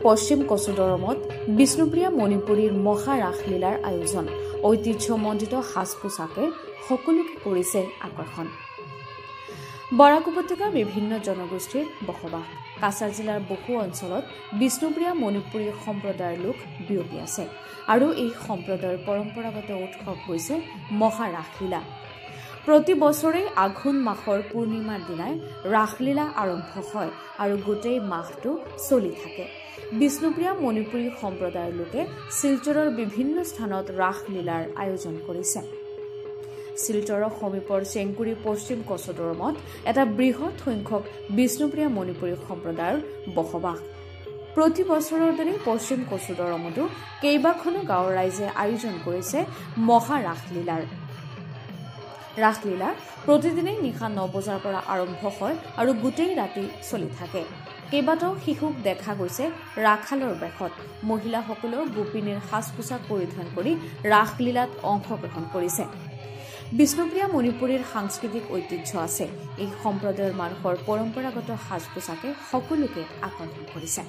পশ্চিম কচুদৰমত বিষ্ণুপ্ৰিয়া মণিপুৰীৰ মহা ৰাসলীলাৰ আয়োজন ঐতিহ্যমণ্ডিত সাজ পোছাকে সকলোকে কৰিছে আকৰ্ষণ। বৰাক উপত্যকাৰ বিভিন্ন জনগোষ্ঠীৰ বসবাস। কাছাৰ জিলাৰ বহু অঞ্চলত বিষ্ণুপ্ৰিয়া মণিপুৰী সম্প্ৰদায়ৰ লোক বিয়পি আছে আৰু এই সম্প্ৰদায়ৰ পৰম্পৰাগত উৎসৱ হৈছে মহা ৰাসলীলা। প্ৰতি বছৰে আঘোণ মাহৰ পূৰ্ণিমাৰ দিনাই ৰাসলীলা আৰম্ভ হয় আৰু গোটেই মাহটো চলি থাকে। বিষ্ণুপ্ৰিয়া মণিপুৰী সম্প্ৰদায়ৰ লোকে শিলচৰৰ বিভিন্ন স্থানত ৰাসলীলাৰ আয়োজন কৰিছে। শিলচৰৰ সমীপৰ চেংকুৰি পশ্চিম কচুদৰমত এটা বৃহৎ সংখ্যক বিষ্ণুপ্ৰিয়া মণিপুৰী সম্প্ৰদায়ৰ বসবাস। প্ৰতি বছৰৰ দৰে পশ্চিম কচুদৰমতো কেইবাখনো গাঁৱৰ ৰাইজে আয়োজন কৰিছে মহা ৰাসলীলাৰ। ৰাসলীলা প্ৰতিদিনেই নিশা 9 বজাৰ পৰা আৰম্ভ হয় আৰু গোটেই ৰাতি চলি থাকে। কেইবাটাও শিশুক দেখা গৈছে ৰাখালৰ বেশত। মহিলাসকলেও গোপিনীৰ সাজ পোছাক পৰিধান কৰি ৰাসলীলাত অংশগ্ৰহণ কৰিছে। বিষ্ণুপ্ৰিয়া মণিপুৰীৰ সাংস্কৃতিক ঐতিহ্য আছে। এই সম্প্ৰদায়ৰ মানুহৰ পৰম্পৰাগত সাজ পোছাকে সকলোকে আকৰ্ষণ কৰিছে।